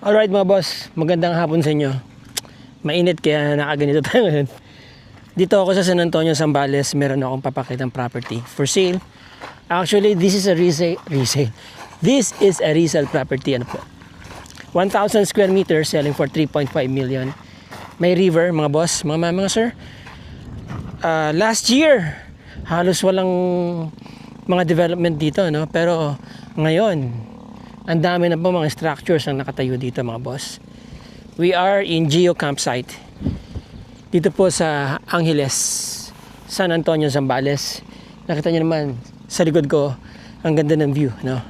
Alright mga boss, magandang hapon sa inyo. Mainit kaya nakaganito tayo ngayon. Dito ako sa San Antonio, Zambales. Meron akong papakitang property for sale. Actually, this is a resale. This is a resale property. Ano po? 1,000 square meters selling for 3.5 million. May river mga boss, mga sir. Last year, halos walang mga development dito, no? Pero ngayon, ang dami na po mga structures ang nakatayo dito mga boss. We are in Geo Campsite. Dito po sa Angeles, San Antonio, Zambales. Nakita nyo naman sa likod ko, ang ganda ng view, no?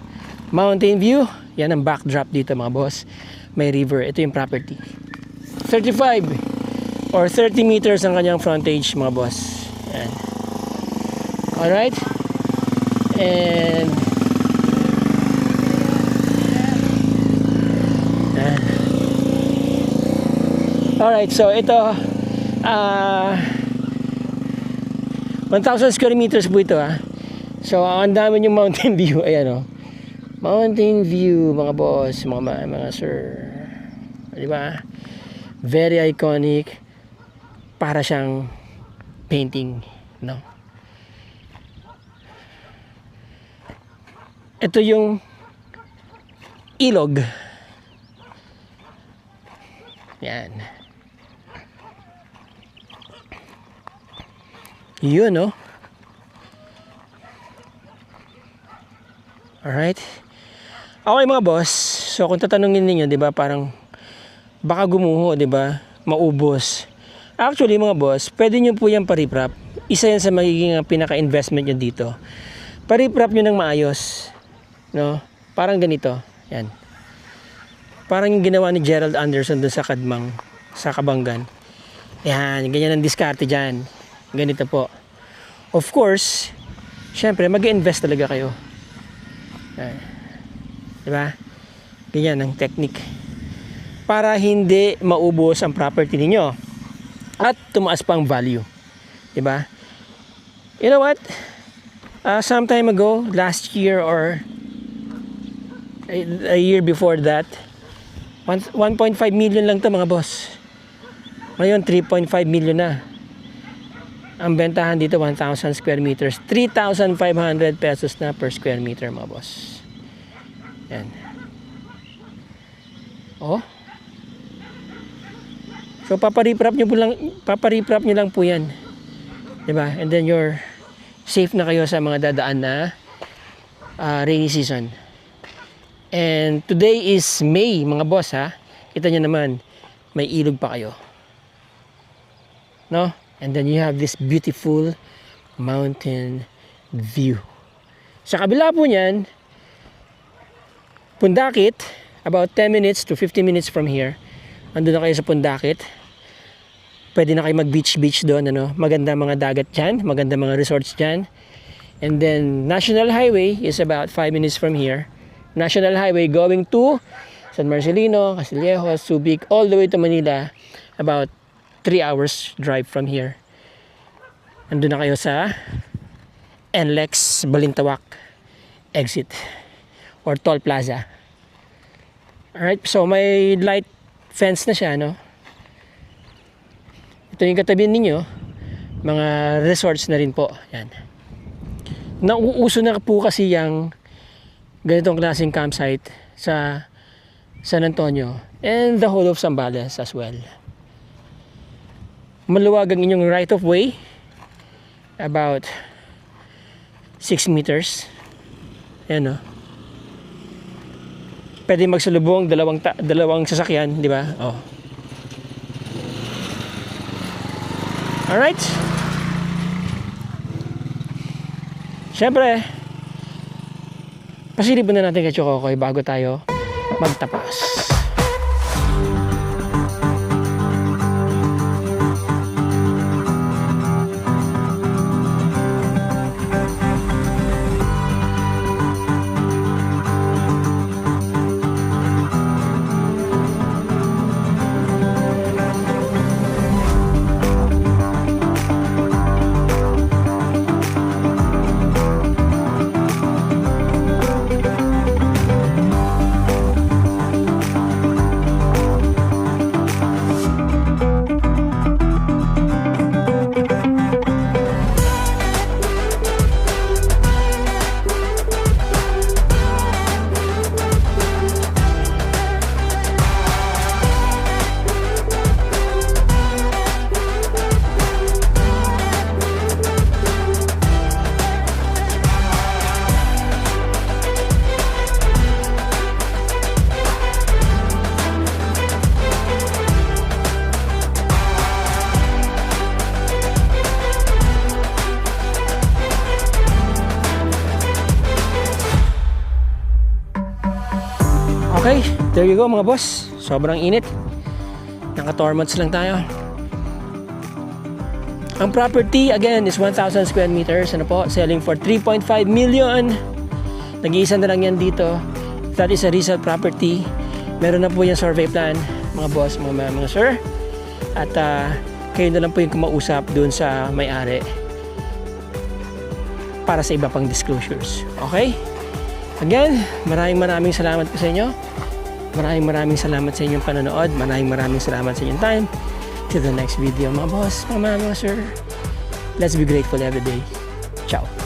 Mountain view, yan ang backdrop dito mga boss. May river, ito yung property. 35 or 30 meters ang kanyang frontage mga boss. Yan. Alright? And alright, so ito 1,000 square meters po ito So ang dami yung mountain view. Ayan mountain view mga boss, mga sir. Di ba? Very iconic. Para siyang painting, no? Ito yung ilog. Yan. Yun, no? Alright. Okay mga boss. So kung tatanungin niyo, 'di ba, parang baka gumuho, 'di ba? Maubos. Actually mga boss, pwede niyo po 'yang pariprap. Isa 'yan sa magiging pinaka-investment niyo dito. Pariprap niyo ng maayos, no? Parang ganito. Yan. Parang yung ginawa ni Gerald Anderson doon sa Kadmang, sa Kabangan. Yan, ganyan ang diskarte dyan. Ganito po. Of course, syempre, mag-invest talaga kayo. Yan. Diba? Ganyan ang technique. Para hindi maubos ang property ninyo. At tumaas pang value. Diba? You know what? Some time ago, last year or a year before that, 1.5 million lang to mga boss. Ngayon 3.5 million na. Ang bentahan dito 1,000 square meters, 3,500 pesos na per square meter mga boss. Yan. So papariprap nyo lang po yan. 'Di ba? And then you're safe na kayo sa mga dadaan na rainy season. And today is May mga boss Kita nyo naman, may ilog pa kayo. No? And then you have this beautiful mountain view. Sa kabila po niyan, Pundakit, about 10 minutes to 15 minutes from here. Andun na kayo sa Pundakit. Pwede na kayo mag-beach doon. Maganda mga dagat dyan, maganda mga resorts dyan. And then National Highway is about 5 minutes from here. National Highway going to San Marcelino, Castillejos, Subic, all the way to Manila. About 3 hours drive from here. Andun na kayo sa NLEX Balintawak exit or Toll Plaza. Alright, so may light fence na siya, no? Ito yung katabi ninyo, mga resorts na rin po. Yan. Nauuso na po kasi yung ganitong klaseng campsite sa San Antonio and the whole of Zambales as well. Maluwag ang inyong right of way, about 6 meters. Ayan, pwede magsalubong dalawang sasakyan, di ba? Alright. Siyempre, pasilipin na natin kay Chokokoy bago tayo magtapas. Okay, there you go mga boss. Sobrang init. Naka 4 months lang tayo. Ang property again is 1,000 square meters. Ano po? Selling for 3.5 million. Nag-iisa na lang yan dito. That is a resale property. Meron na po yung survey plan, mga boss, mga sir. At kayo na lang po yung kumausap doon sa may-ari para sa iba pang disclosures. Okay? Again, maraming salamat po sa inyo. Maraming salamat sa inyong panonood. Maraming salamat sa inyong time. Till the next video, mga boss, mga sir. Let's be grateful every day. Ciao.